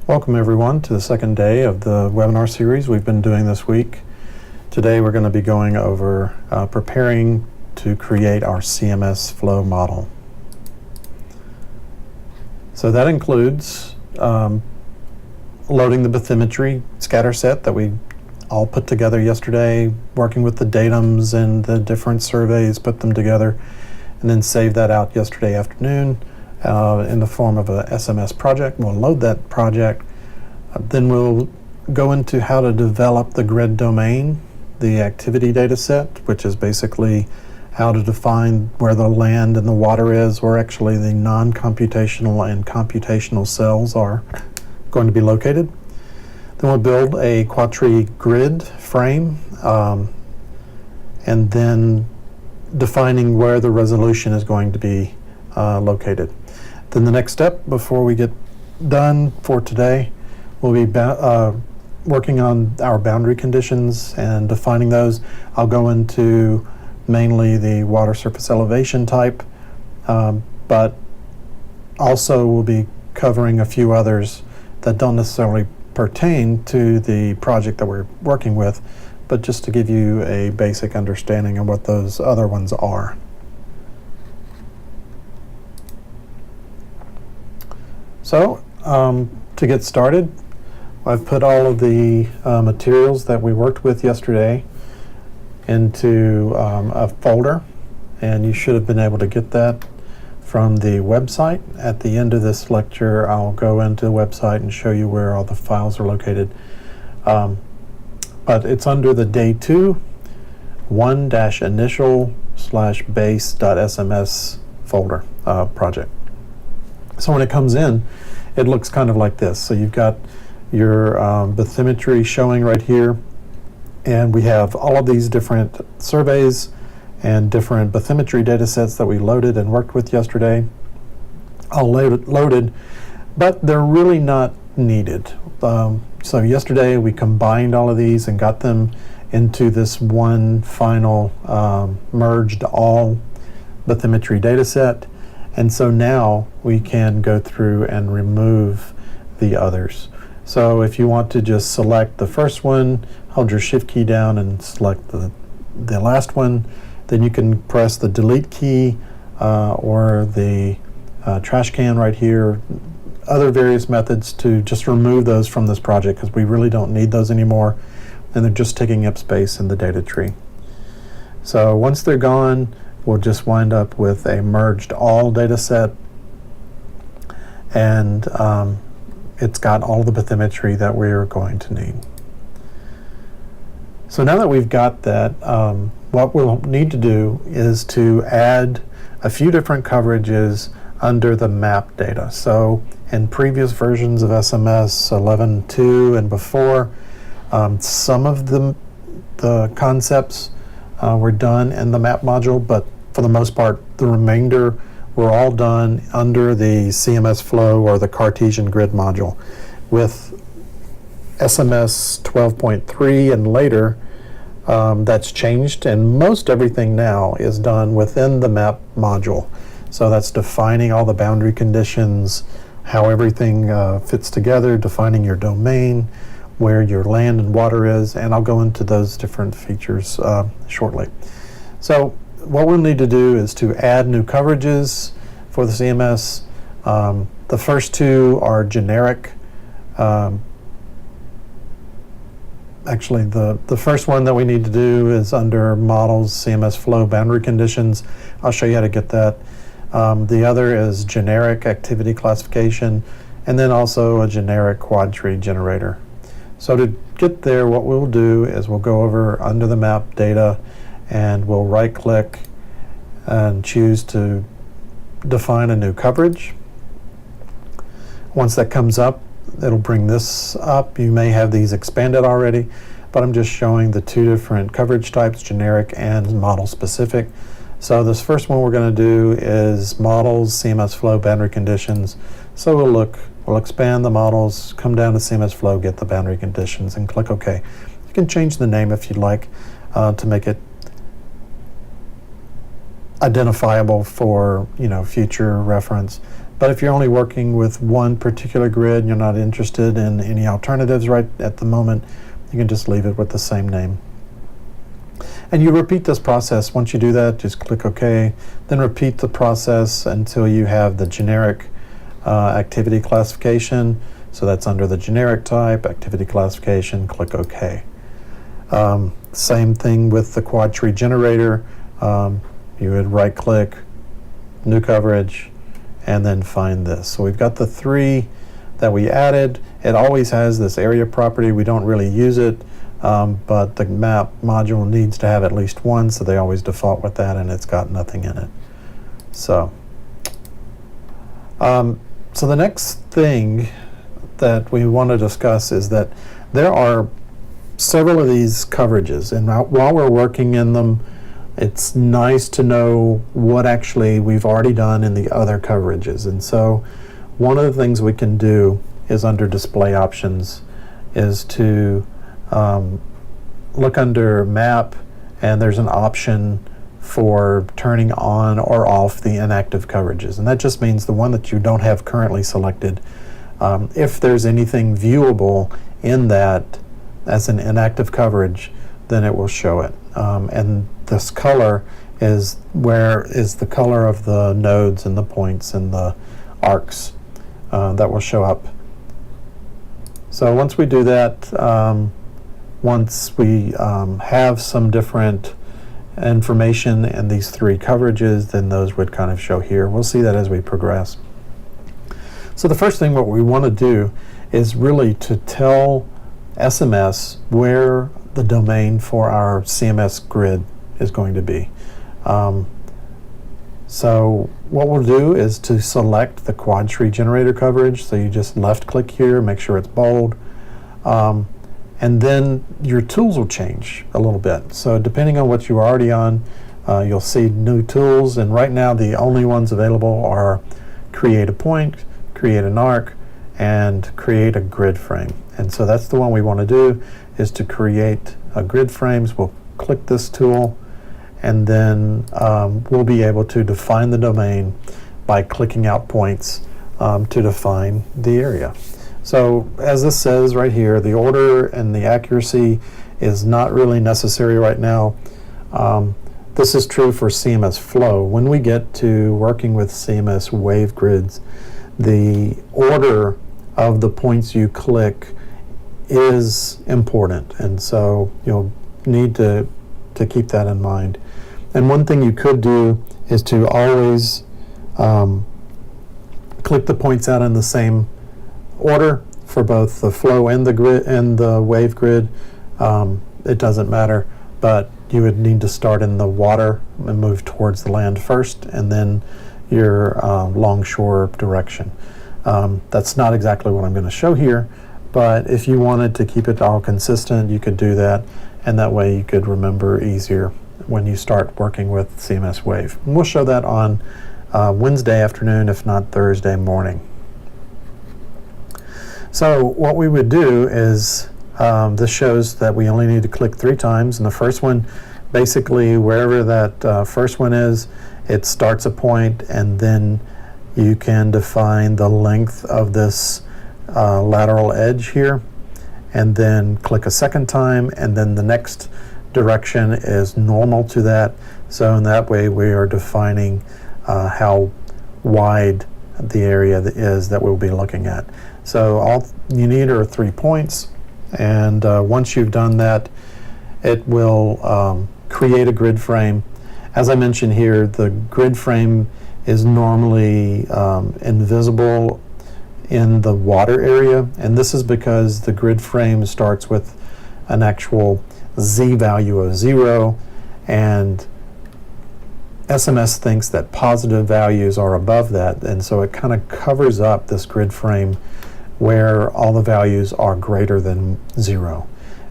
Welcome everyone to the second day of the webinar series we've been doing this week. Today we're going to be going over preparing to create our CMS flow model. So that includes loading the bathymetry scatter set that we all put together yesterday, working with the datums and the different surveys, put them together, and then save that out yesterday afternoon in the form of a SMS project. We'll load that project. Then we'll go into how to develop the grid domain, the activity data set, which is basically how to define where the land and the water is, where actually the non-computational and computational cells are going to be located. Then we'll build a quadtree grid frame, and then defining where the resolution is going to be located. Then the next step before we get done for today, we'll be working on our boundary conditions and defining those. I'll go into mainly the water surface elevation type, but also we'll be covering a few others that don't necessarily pertain to the project that we're working with, but just to give you a basic understanding of what those other ones are. So, to get started, I've put all of the materials that we worked with yesterday into a folder, and you should have been able to get that from the website. At the end of this lecture, I'll go into the website and show you where all the files are located. But it's under the day 2, 1-initial/base.sms folder project. So when it comes in, it looks kind of like this. So you've got your bathymetry showing right here, and we have all of these different surveys and different bathymetry data sets that we loaded and worked with yesterday, all loaded, but they're really not needed. So yesterday we combined all of these and got them into this one final merged all bathymetry data set. And so now we can go through and remove the others. So if you want to just select the first one, hold your shift key down and select the last one, then you can press the delete key or the trash can right here, other various methods to just remove those from this project because we really don't need those anymore and they're just taking up space in the data tree. So once they're gone, we'll just wind up with a merged all data set, and it's got all the bathymetry that we're going to need. So now that we've got that, what we'll need to do is to add a few different coverages under the map data. So in previous versions of SMS 11.2 and before, some of the concepts were done in the map module, but for the most part, the remainder were all done under the CMS flow or the Cartesian grid module. With SMS 12.3 and later, that's changed, and most everything now is done within the map module. So that's defining all the boundary conditions, how everything fits together, defining your domain, where your land and water is, and I'll go into those different features shortly. So what we'll need to do is to add new coverages for the CMS. The first two are generic. Actually, the first one that we need to do is under models, CMS flow boundary conditions. I'll show you how to get that. The other is generic activity classification, and then also a generic quadtree generator. So to get there, what we'll do is we'll go over under the map data and we'll right click and choose to define a new coverage. Once that comes up, it'll bring this up. You may have these expanded already, but I'm just showing the two different coverage types, generic and model specific. So this first one we're going to do is models, CMS flow, boundary conditions. So we'll expand the models, come down to CMS flow, get the boundary conditions, and click OK. You can change the name if you'd like to make it identifiable for future reference. But if you're only working with one particular grid and you're not interested in any alternatives right at the moment, you can just leave it with the same name. And you repeat this process. Once you do that, just click OK. Then repeat the process until you have the generic activity classification. So that's under the generic type, activity classification, click OK. Same thing with the quad tree generator. You would right click, new coverage, and then find this. So we've got the 3 that we added. It always has this area property. We don't really use it, but the map module needs to have at least 1, so they always default with that, and it's got nothing in it. So the next thing that we want to discuss is that there are several of these coverages, and while we're working in them, it's nice to know what actually we've already done in the other coverages. And so one of the things we can do is under display options is to look under map, and there's an option for turning on or off the inactive coverages. And that just means the one that you don't have currently selected. If there's anything viewable in that as an inactive coverage, then it will show it. And this color is the color of the nodes and the points and the arcs that will show up. So once we do that, once we have some different information in these 3 coverages, then those would kind of show here. We'll see that as we progress. So the first thing what we want to do is really to tell SMS where the domain for our CMS grid is going to be. So what we'll do is to select the quad tree generator coverage. So you just left click here, make sure it's bold. And then your tools will change a little bit. So depending on what you're already on, you'll see new tools. And right now the only ones available are create a point, create an arc, and create a grid frame. And so that's the one we want to do, is to create a grid frames. We'll click this tool, and then we'll be able to define the domain by clicking out points to define the area. So as this says right here, the order and the accuracy is not really necessary right now. This is true for CMS flow. When we get to working with CMS wave grids, the order of the points you click is important, and so you'll need to keep that in mind. And one thing you could do is to always click the points out in the same order for both the flow and the grid and the wave grid. It doesn't matter, but you would need to start in the water and move towards the land first, and then your longshore direction. That's not exactly what I'm going to show here, but if you wanted to keep it all consistent, you could do that, and that way you could remember easier when you start working with CMS Wave. And we'll show that on Wednesday afternoon, if not Thursday morning. So what we would do is, this shows that we only need to click 3 times, and the first one, basically wherever that first one is, it starts a point, and then you can define the length of this lateral edge here, and then click a second time, and then the next direction is normal to that. So in that way we are defining how wide the area is that we'll be looking at. So all you need are 3 points, and once you've done that, it will create a grid frame. As I mentioned here, the grid frame is normally invisible in the water area, and this is because the grid frame starts with an actual Z value of 0, and SMS thinks that positive values are above that, and so it kind of covers up this grid frame where all the values are greater than 0.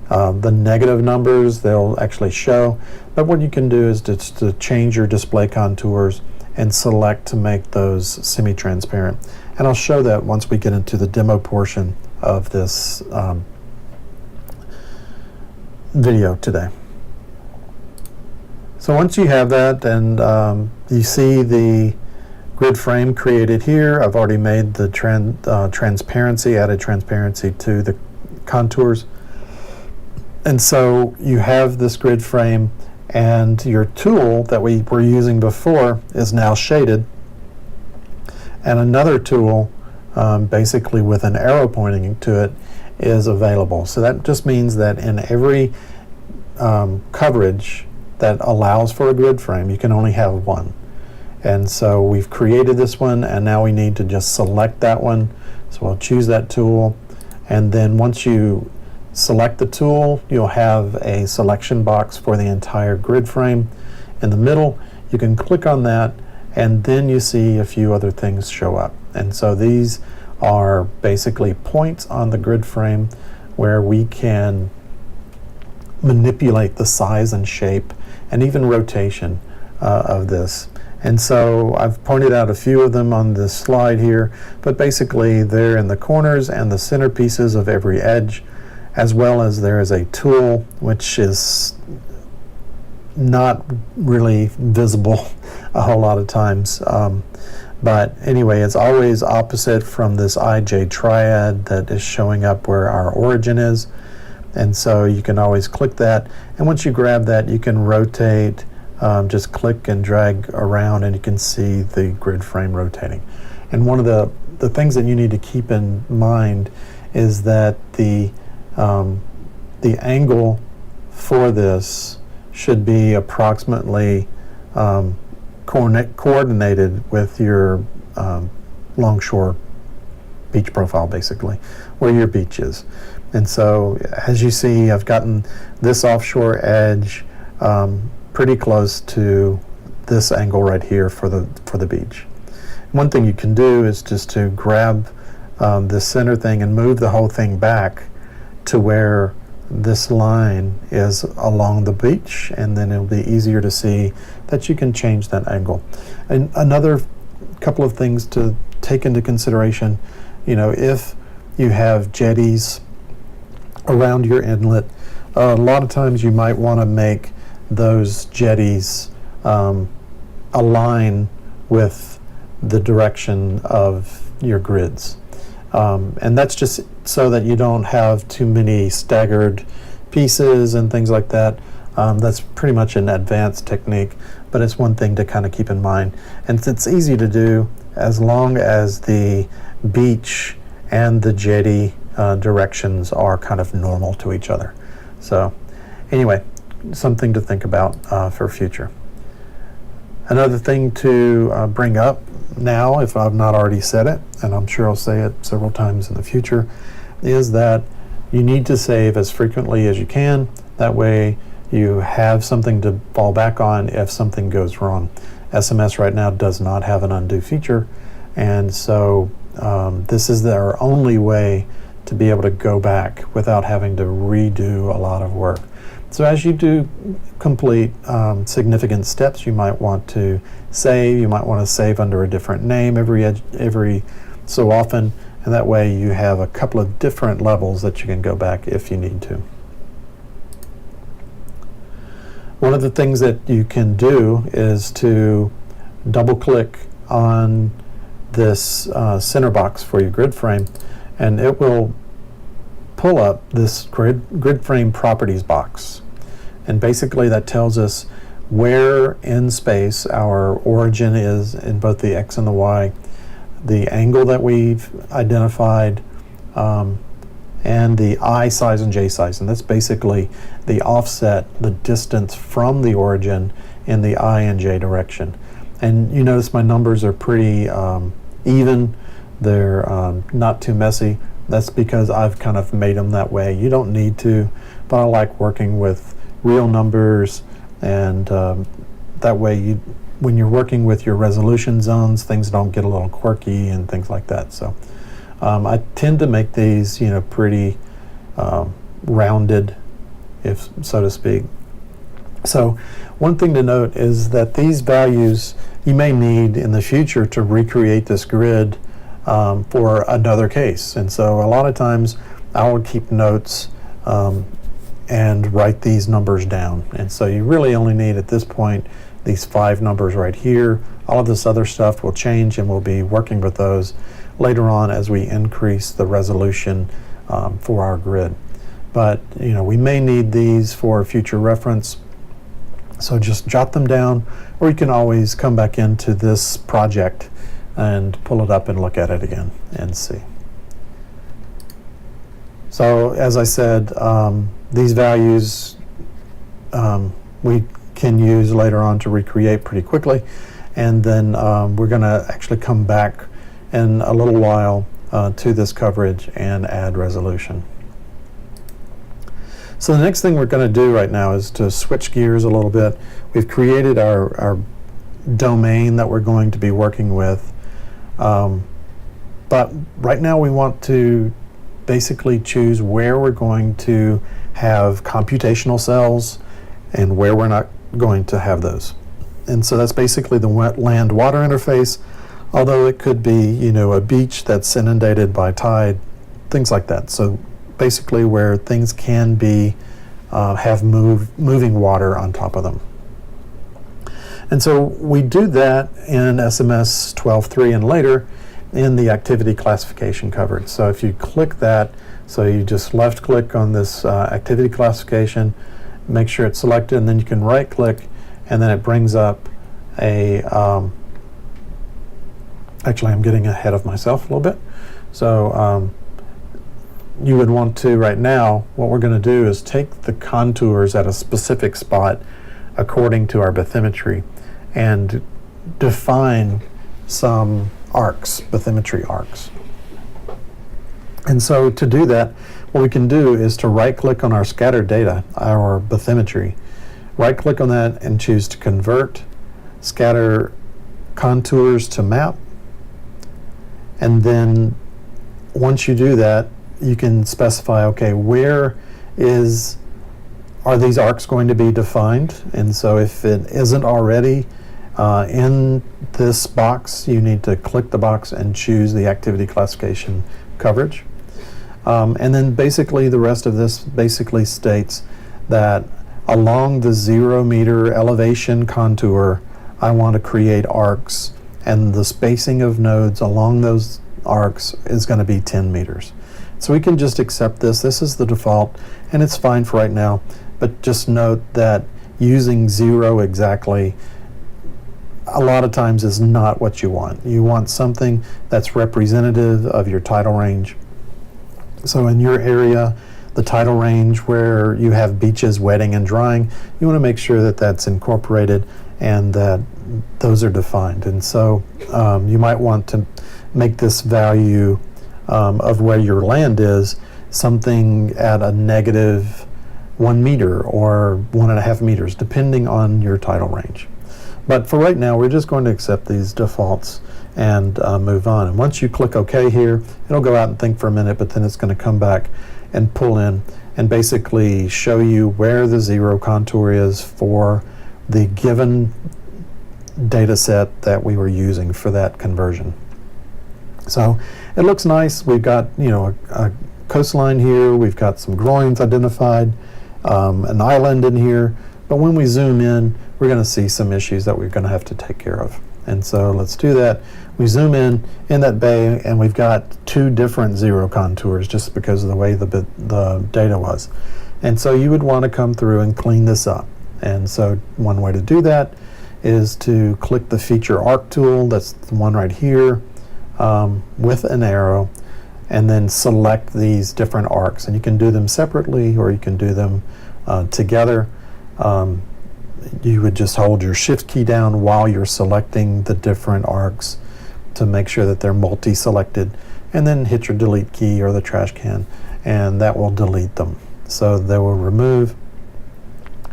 The negative numbers, they'll actually show, but what you can do is just to change your display contours and select to make those semi-transparent. And I'll show that once we get into the demo portion of this video today. So once you have that, and you see the grid frame created here. I've already made the transparency, added transparency to the contours. And so you have this grid frame, and your tool that we were using before is now shaded. And another tool, basically with an arrow pointing to it, is available. So that just means that in every coverage that allows for a grid frame, you can only have one. And so we've created this one, and now we need to just select that one. So we'll choose that tool, and then once you select the tool, you'll have a selection box for the entire grid frame. In the middle, you can click on that, and then you see a few other things show up. And so these are basically points on the grid frame where we can manipulate the size and shape and even rotation of this. And so I've pointed out a few of them on this slide here, but basically they're in the corners and the centerpieces of every edge, as well as there is a tool which is not really visible a whole lot of times. But anyway, it's always opposite from this IJ triad that is showing up where our origin is. And so you can always click that. And once you grab that, you can rotate, just click and drag around, and you can see the grid frame rotating. And one of the things that you need to keep in mind is that the angle for this should be approximately coordinated with your longshore beach profile, basically, where your beach is. And so as you see, I've gotten this offshore edge pretty close to this angle right here for the beach. One thing you can do is just to grab this center thing and move the whole thing back to where this line is along the beach, and then it'll be easier to see that you can change that angle. And another couple of things to take into consideration, if you have jetties around your inlet, a lot of times you might want to make those jetties align with the direction of your grids. And that's just so that you don't have too many staggered pieces and things like that. That's pretty much an advanced technique, but it's one thing to kind of keep in mind. And it's easy to do as long as the beach and the jetty directions are kind of normal to each other. So anyway, something to think about for future. Another thing to bring up now, if I've not already said it, and I'm sure I'll say it several times in the future, is that you need to save as frequently as you can. That way you have something to fall back on if something goes wrong. SMS right now does not have an undo feature, and so this is our only way to be able to go back without having to redo a lot of work. So as you do complete significant steps, you might want to save. You might want to save under a different name every so often, and that way you have a couple of different levels that you can go back if you need to. One of the things that you can do is to double click on this center box for your grid frame, and it will pull up this grid frame properties box. And basically that tells us where in space our origin is in both the X and the Y, the angle that we've identified, and the I size and J size. And that's basically the offset, the distance from the origin in the I and J direction. And you notice my numbers are pretty even. They're not too messy. That's because I've kind of made them that way. You don't need to, but I like working with real numbers, and that way when you're working with your resolution zones, things don't get a little quirky and things like that. So I tend to make these pretty rounded, if so to speak. So one thing to note is that these values you may need in the future to recreate this grid for another case. And so a lot of times I will keep notes and write these numbers down. And so you really only need at this point these 5 numbers right here, All of this other stuff will change, and we'll be working with those later on as we increase the resolution for our grid. But we may need these for future reference, so just jot them down, or you can always come back into this project and pull it up and look at it again and see. So as I said, these values we can use later on to recreate pretty quickly, and then we're going to actually come back in a little while to this coverage and add resolution. So the next thing we're going to do right now is to switch gears a little bit. We've created our domain that we're going to be working with, but right now we want to basically choose where we're going to have computational cells and where we're not going to have those. And so that's basically the land-water interface, although it could be, a beach that's inundated by tide, things like that. So basically where things can be, have moving water on top of them. And so we do that in SMS 12.3 and later in the activity classification coverage. So if you click that, so you just left click on this activity classification, make sure it's selected, and then you can right click, and then it brings up a, actually I'm getting ahead of myself a little bit. So you would want to, right now, what we're going to do is take the contours at a specific spot according to our bathymetry and define some arcs, bathymetry arcs. And so to do that, what we can do is to right click on our scattered data, our bathymetry, right click on that and choose to convert scatter contours to map. And then once you do that, you can specify, okay, where are these arcs going to be defined? And so if it isn't already in this box, you need to click the box and choose the activity classification coverage. And then basically the rest of this basically states that along the 0 meter elevation contour, I want to create arcs, and the spacing of nodes along those arcs is going to be 10 meters. So we can just accept this. This is the default, and it's fine for right now. But just note that using 0 exactly a lot of times is not what you want. You want something that's representative of your tidal range. So in your area, the tidal range where you have beaches wetting and drying, you want to make sure that that's incorporated and that those are defined. And so you might want to make this value of where your land is something at a negative 1 meter or 1.5 meters, depending on your tidal range. But for right now, we're just going to accept these defaults and move on. And once you click OK here, it'll go out and think for a minute, but then it's going to come back and pull in and basically show you where the 0 contour is for the given data set that we were using for that conversion. So it looks nice. We've got a coastline here. We've got some groins identified, an island in here. But when we zoom in, we're going to see some issues that we're going to have to take care of. And so let's do that. We zoom in that bay, and we've got 2 different 0 contours just because of the way the data was. And so you would want to come through and clean this up. And so one way to do that is to click the Feature Arc tool. That's the one right here with an arrow, and then select these different arcs. And you can do them separately, or you can do them together. You would just hold your Shift key down while you're selecting the different arcs to make sure that they're multi-selected, and then hit your Delete key or the trash can, and that will delete them. So they will remove,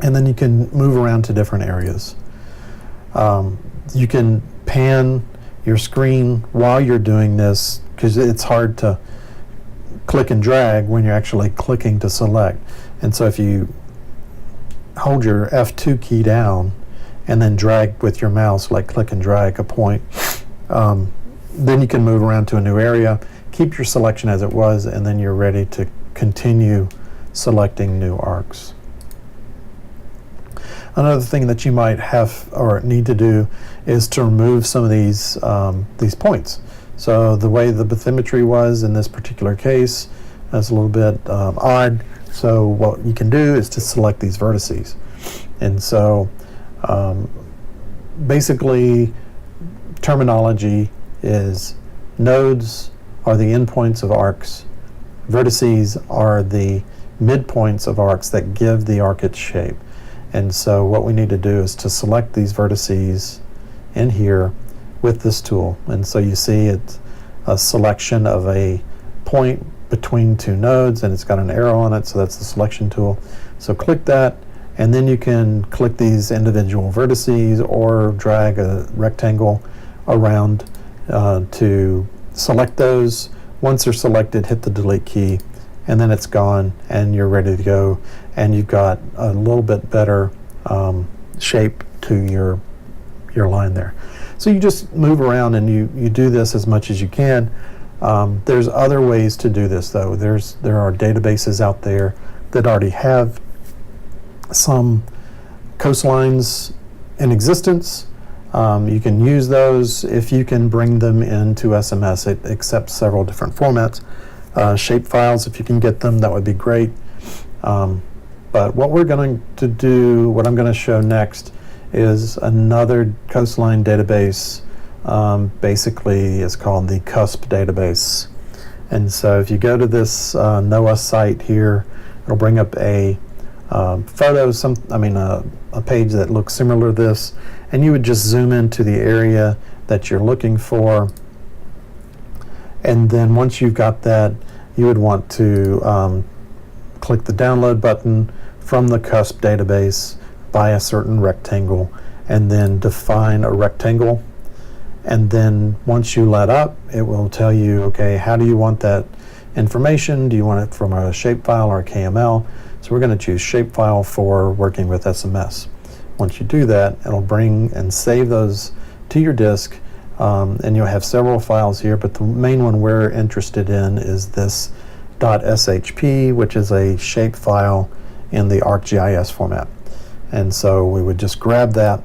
and then you can move around to different areas. You can pan your screen while you're doing this, because it's hard to click and drag when you're actually clicking to select. And so if you hold your F2 key down and then drag with your mouse, like click and drag a point, then you can move around to a new area, keep your selection as it was, and then you're ready to continue selecting new arcs. Another thing that you might have or need to do is to remove some of these points. So the way the bathymetry was in this particular case is a little bit odd. So what you can do is to select these vertices. And so basically terminology is nodes are the endpoints of arcs, vertices are the midpoints of arcs that give the arc its shape. And so what we need to do is to select these vertices in here with this tool. And so you see it's a selection of a point between two nodes, and it's got an arrow on it, so that's the selection tool. So click that, and then you can click these individual vertices or drag a rectangle around to select those. Once they're selected, hit the delete key, and then it's gone, and you're ready to go, and you've got a little bit better shape to your line there. So you just move around and you do this as much as you can. There's other ways to do this, though. There are databases out there that already have some coastlines in existence. You can use those if you can bring them into SMS. It accepts several different formats. Shape files, if you can get them, that would be great. But what we're going to do, what I'm going to show next, is another coastline database. Basically, it's called the CUSP database. And so if you go to this NOAA site here, it'll bring up a photo, a page that looks similar to this, and you would just zoom into the area that you're looking for. And then once you've got that, you would want to click the download button from the CUSP database by a certain rectangle, and then define a rectangle. And then once you let up, it will tell you, okay, how do you want that information? Do you want it from a shapefile or a KML? So we're going to choose shapefile for working with SMS. Once you do that, it'll bring and save those to your disk, and you'll have several files here, but the main one we're interested in is this .shp, which is a shapefile in the ArcGIS format. And so we would just grab that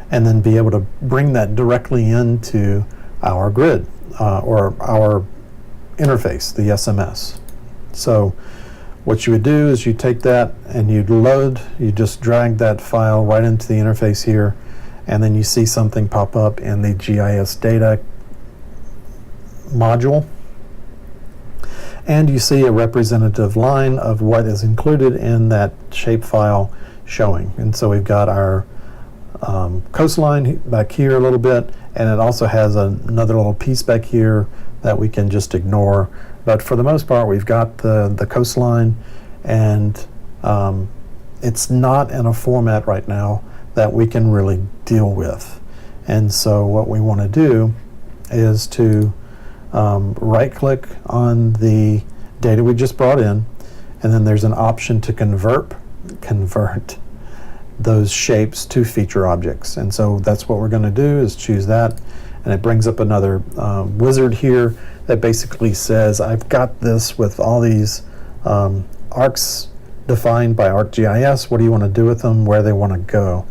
and then be able to bring that directly into our grid or our interface, the SMS. So what you would do is you take that and you just drag that file right into the interface here, and then you see something pop up in the GIS data module, and you see a representative line of what is included in that shapefile showing. And so we've got our coastline back here a little bit, and it also has another little piece back here that we can just ignore. But for the most part, we've got the coastline, and it's not in a format right now that we can really deal with. And so what we want to do is to right-click on the data we just brought in, and then there's an option to convert those shapes to feature objects. And so that's what we're going to do, is choose that, and it brings up another wizard here that basically says, I've got this with all these arcs defined by ArcGIS. What do you want to do with them? Where they want to go?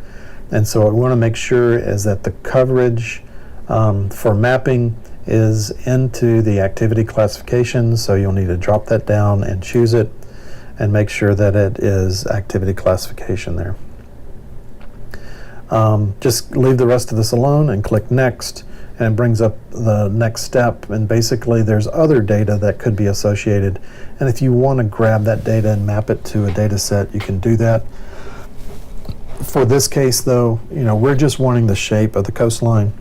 And so what we want to make sure is that the coverage for mapping is into the activity classification. So you'll need to drop that down and choose it and make sure that it is activity classification there. Just leave the rest of this alone and click next, and it brings up the next step. And basically there's other data that could be associated, and if you want to grab that data and map it to a data set, you can do that. For this case though, we're just wanting the shape of the coastline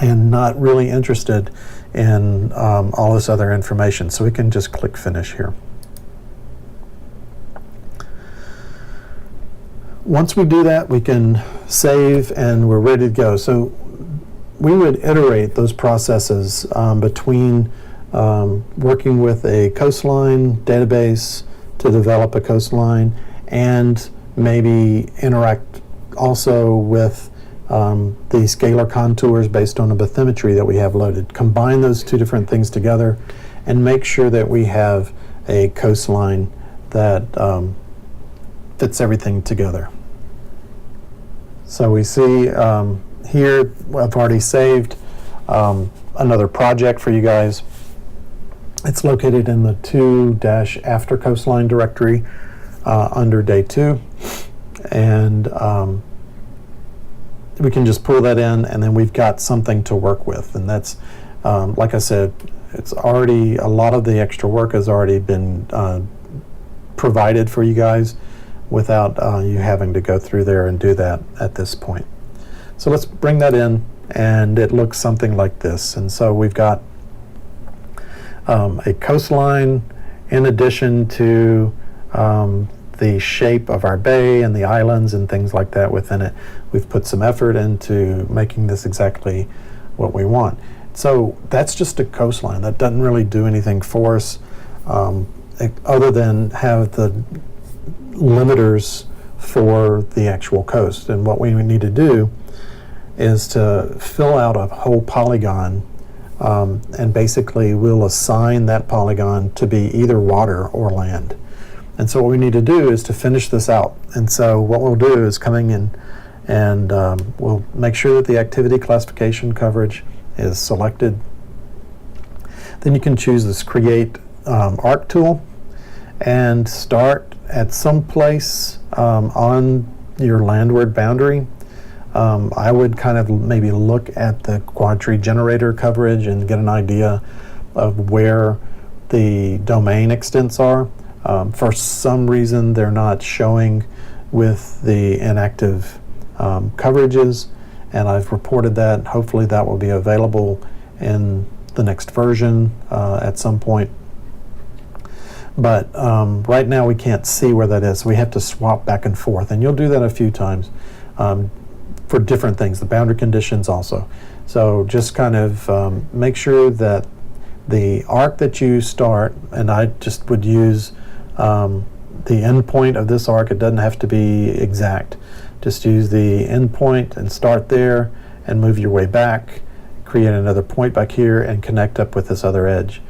and not really interested in all this other information, so we can just click finish here. Once we do that, we can save and we're ready to go. So we would iterate those processes between working with a coastline database to develop a coastline, and maybe interact also with the scalar contours based on the bathymetry that we have loaded. Combine those two different things together and make sure that we have a coastline that fits everything together. So we see here, I've already saved another project for you guys. It's located in the to-after coastline directory under day 2. And we can just pull that in, and then we've got something to work with. And that's, like I said, it's already, a lot of the extra work has already been provided for you guys without you having to go through there and do that at this point. So let's bring that in, and it looks something like this. And so we've got a coastline in addition to the shape of our bay and the islands and things like that within it. We've put some effort into making this exactly what we want. So that's just a coastline. That doesn't really do anything for us other than have the limiters for the actual coast. And what we need to do is to fill out a whole polygon, and basically we'll assign that polygon to be either water or land. And so what we need to do is to finish this out. And so what we'll do is coming in and we'll make sure that the activity classification coverage is selected. Then you can choose this create arc tool and start at some place on your landward boundary. I would kind of maybe look at the quad tree generator coverage and get an idea of where the domain extents are. For some reason, they're not showing with the inactive coverages, and I've reported that. Hopefully that will be available in the next version at some point. But right now we can't see where that is, so we have to swap back and forth, and you'll do that a few times for different things, the boundary conditions also. So just kind of make sure that the arc that you start, and I just would use the endpoint of this arc. It doesn't have to be exact. Just use the endpoint and start there and move your way back, create another point back here and connect up with this other edge,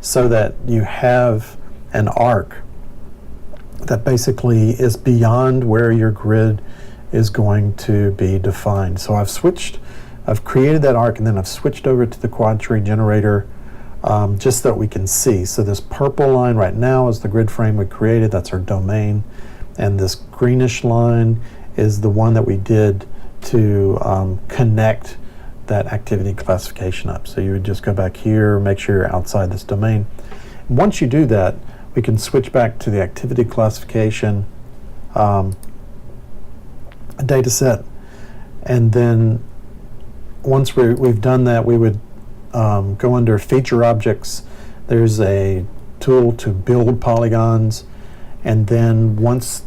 so that you have an arc that basically is beyond where your grid is going to be defined. So I've created that arc, and then I've switched over to the quad tree generator just so that we can see. So this purple line right now is the grid frame we created. That's our domain. And this greenish line is the one that we did to connect that activity classification up. So you would just go back here, make sure you're outside this domain. Once you do that, we can switch back to the activity classification data set. And then once we've done that, we would go under feature objects. There's a tool to build polygons, and then once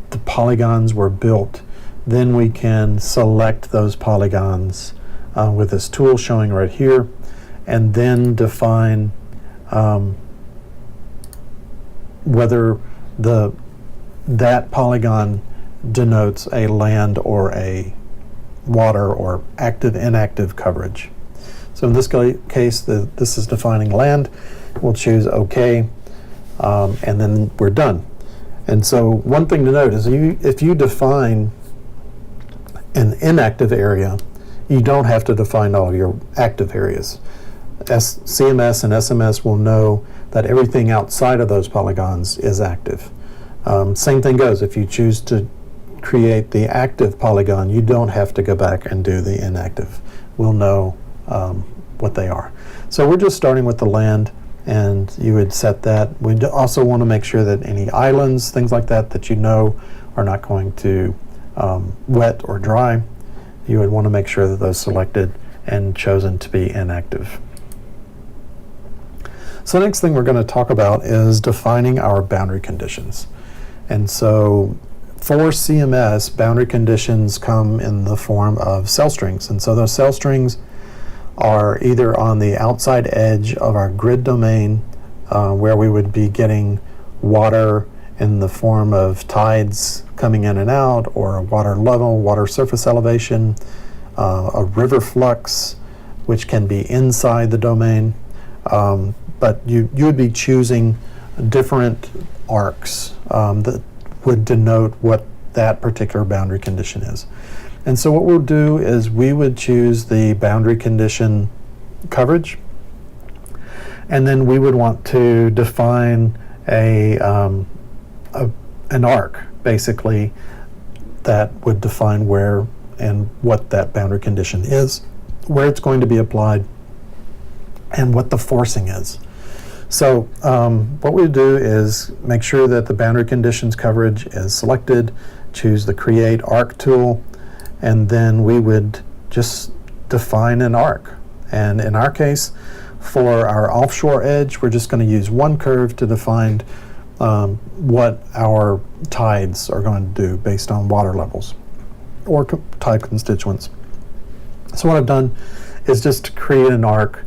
the polygons were built, then we can select those polygons with this tool showing right here, and then define whether that polygon denotes a land or a water or active inactive coverage. So in this case, this is defining land. We'll choose OK, and then we're done. And so one thing to note is if you define an inactive area, you don't have to define all of your active areas. CMS and SMS will know that everything outside of those polygons is active. Same thing goes if you choose to create the active polygon, you don't have to go back and do the inactive. We'll know what they are. So we're just starting with the land, and you would set that. We also want to make sure that any islands, things like that, that you know are not going to wet or dry, you would want to make sure that those selected and chosen to be inactive. So the next thing we're going to talk about is defining our boundary conditions. And so for CMS, boundary conditions come in the form of cell strings. And so those cell strings are either on the outside edge of our grid domain, where we would be getting water in the form of tides coming in and out, or a water level, water surface elevation, a river flux, which can be inside the domain. But you would be choosing different arcs. would denote what that particular boundary condition is. And so what we'll do is we would choose the boundary condition coverage, and then we would want to define an arc, basically, that would define where and what that boundary condition is, where it's going to be applied, and what the forcing is. So what we do is make sure that the boundary conditions coverage is selected, choose the Create Arc tool, and then we would just define an arc. And in our case, for our offshore edge, we're just going to use one curve to define what our tides are going to do based on water levels or tide constituents. So what I've done is just to create an arc,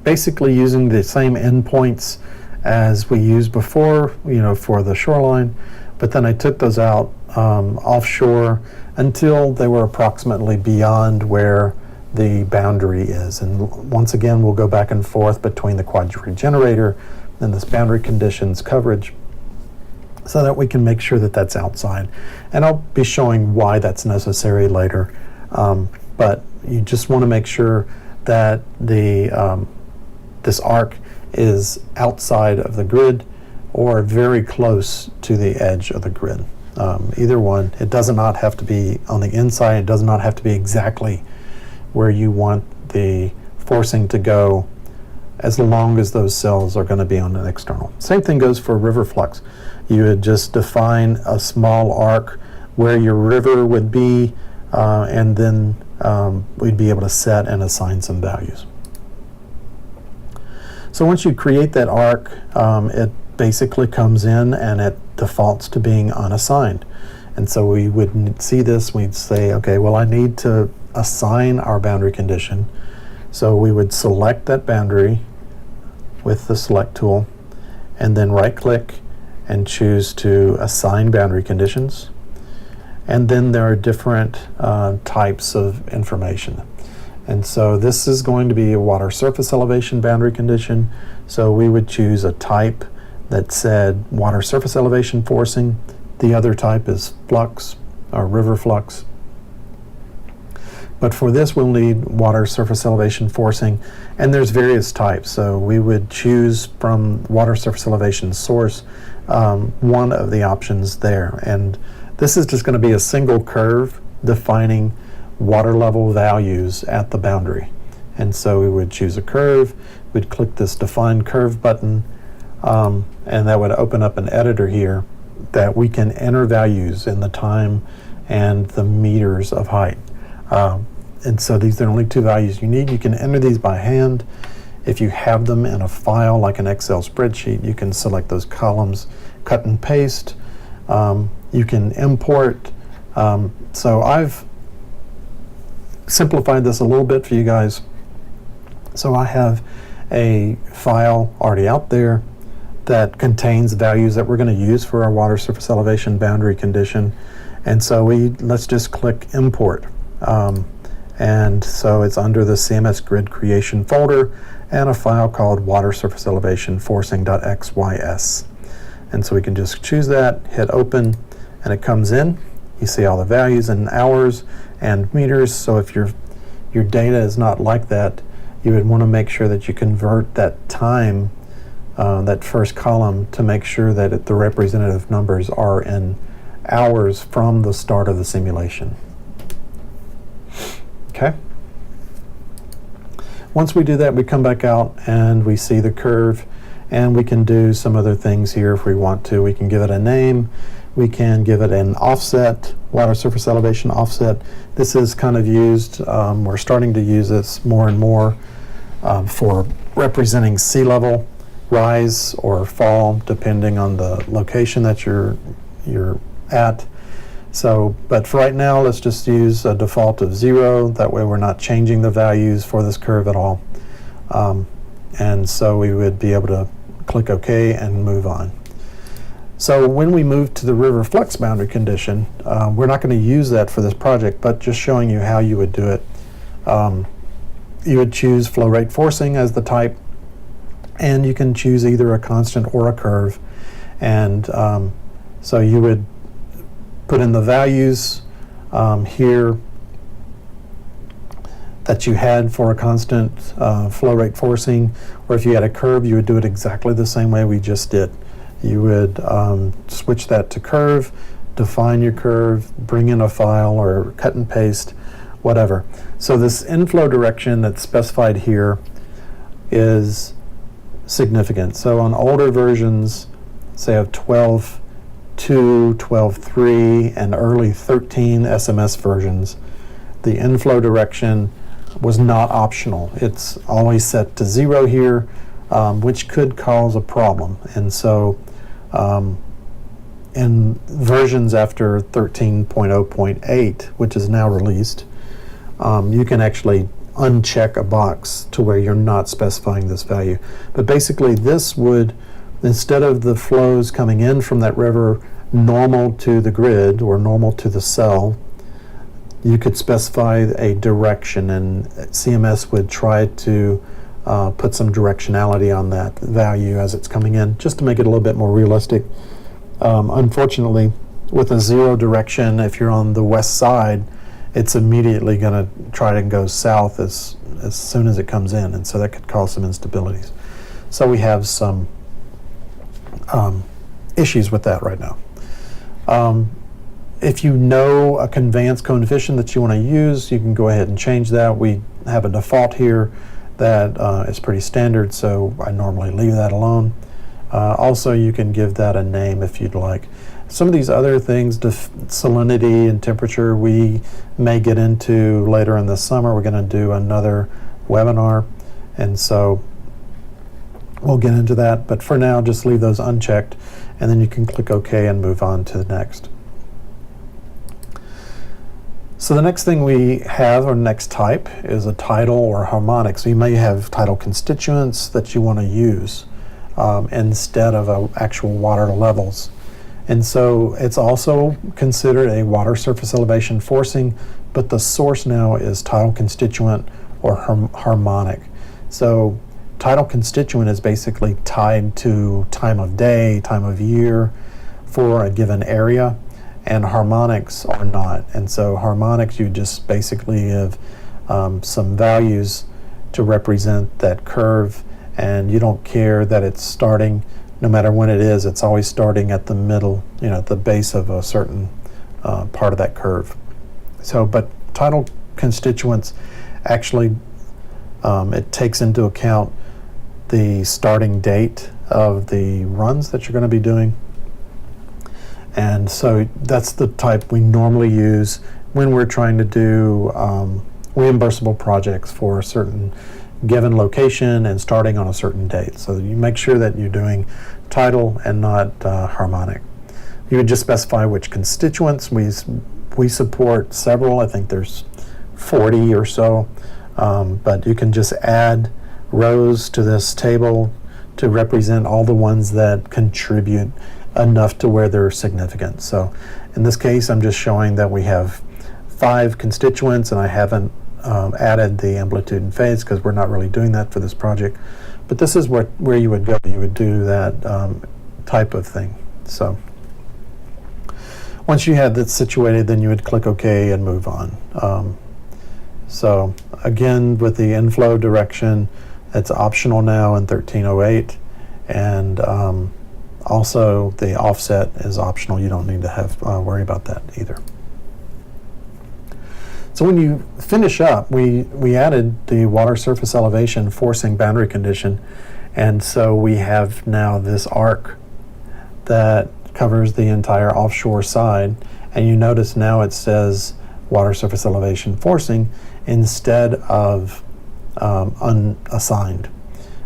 basically using the same endpoints as we used before, for the shoreline, but then I took those out offshore until they were approximately beyond where the boundary is. And once again, we'll go back and forth between the quadratic generator and this boundary conditions coverage so that we can make sure that that's outside. And I'll be showing why that's necessary later. But you just want to make sure that this arc is outside of the grid or very close to the edge of the grid. Either one. It does not have to be on the inside. It does not have to be exactly where you want the forcing to go, as long as those cells are going to be on an external. Same thing goes for river flux. You would just define a small arc where your river would be, and then we'd be able to set and assign some values. So once you create that arc, it basically comes in and it defaults to being unassigned. And so we would see this, we'd say, okay, well, I need to assign our boundary condition. So we would select that boundary with the select tool, and then right click and choose to assign boundary conditions. And then there are different types of information. And so this is going to be a water surface elevation boundary condition. So we would choose a type that said water surface elevation forcing. The other type is flux or river flux. But for this, we'll need water surface elevation forcing, and there's various types. So we would choose from water surface elevation source one of the options there. And this is just going to be a single curve defining water level values at the boundary. And so we would choose a curve, we'd click this Define Curve button, and that would open up an editor here that we can enter values in the time and the meters of height. And so these are the only two values you need. You can enter these by hand. If you have them in a file like an Excel spreadsheet, you can select those columns, cut and paste. You can import. So I've simplified this a little bit for you guys. So I have a file already out there that contains values that we're going to use for our water surface elevation boundary condition. And so let's just click import. And so it's under the CMS grid creation folder and a file called water surface elevation forcing.xys. And so we can just choose that, hit open, and it comes in. You see all the values in hours and meters. So if your data is not like that, you would want to make sure that you convert that time, that first column, to make sure that the representative numbers are in hours from the start of the simulation. Okay. Once we do that, we come back out and we see the curve, and we can do some other things here if we want to. We can give it a name. We can give it an offset, water surface elevation offset. This is kind of used, we're starting to use this more and more for representing sea level rise or fall, depending on the location that you're at. So, but for right now, let's just use a default of 0. That way we're not changing the values for this curve at all. And so we would be able to click OK and move on. So when we move to the river flux boundary condition, we're not going to use that for this project, but just showing you how you would do it. You would choose flow rate forcing as the type, and you can choose either a constant or a curve. And So you would put in the values here that you had for a constant flow rate forcing, or if you had a curve, you would do it exactly the same way we just did. You would switch that to curve, define your curve, bring in a file or cut and paste, whatever. So this inflow direction that's specified here is significant. So on older versions, say of 12.2, 12.3, and early 13 SMS versions, the inflow direction was not optional. It's always set to 0 here, which could cause a problem. And so in versions after 13.0.8, which is now released, you can actually uncheck a box to where you're not specifying this value. But basically this would, instead of the flows coming in from that river normal to the grid or normal to the cell, you could specify a direction, and CMS would try to put some directionality on that value as it's coming in, just to make it a little bit more realistic. Unfortunately, with a 0 direction, if you're on the west side, it's immediately going to try to go south as soon as it comes in, and so that could cause some instabilities. So we have some issues with that right now. If you know a conveyance coefficient that you want to use, you can go ahead and change that. We have a default here that is pretty standard, so I normally leave that alone. Also, you can give that a name if you'd like. Some of these other things, salinity and temperature, we may get into later in the summer. We're going to do another webinar, and so we'll get into that. But for now, just leave those unchecked, and then you can click OK and move on to the next. So the next thing we have, or next type, is a tidal or harmonic. So you may have tidal constituents that you want to use instead of actual water levels. And so it's also considered a water surface elevation forcing, but the source now is tidal constituent or harmonic. So tidal constituent is basically tied to time of day, time of year for a given area, and harmonics are not. And so harmonics, you just basically have some values to represent that curve, and you don't care that it's starting, no matter when it is, it's always starting at the middle, at the base of a certain part of that curve. So, but tidal constituents actually, it takes into account the starting date of the runs that you're going to be doing. And so that's the type we normally use when we're trying to do reimbursable projects for a certain given location and starting on a certain date. So you make sure that you're doing tidal and not harmonic. You would just specify which constituents. We support several. I think there's 40 or so, but you can just add rows to this table to represent all the ones that contribute enough to where they're significant. So in this case, I'm just showing that we have 5 constituents, and I haven't added the amplitude and phase because we're not really doing that for this project. But this is where you would go. You would do that type of thing. So once you had that situated, then you would click OK and move on. So again, with the inflow direction, it's optional now in 1308, and also the offset is optional. You don't need to have worry about that either. So when you finish up, we added the water surface elevation forcing boundary condition, and so we have now this arc that covers the entire offshore side, and you notice now it says water surface elevation forcing instead of unassigned.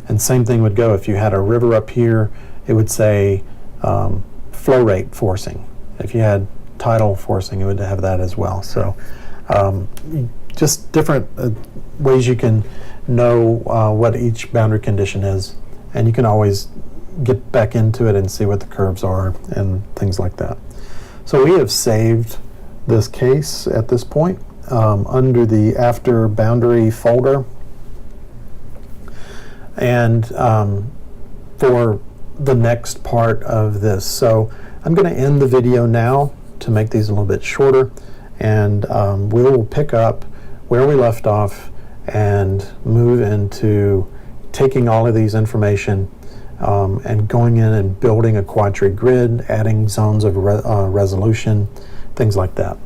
And same thing would go if you had a river up here, it would say flow rate forcing. If you had tidal forcing, it would have that as well. So just different ways you can know what each boundary condition is, and you can always get back into it and see what the curves are and things like that. So we have saved this case at this point under the after boundary folder, and for the next part of this. So I'm going to end the video now to make these a little bit shorter, and we will pick up where we left off and move into taking all of these information and going in and building a quadtree grid, adding zones of resolution, things like that.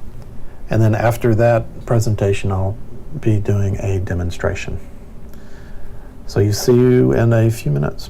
And then after that presentation, I'll be doing a demonstration. So see you in a few minutes.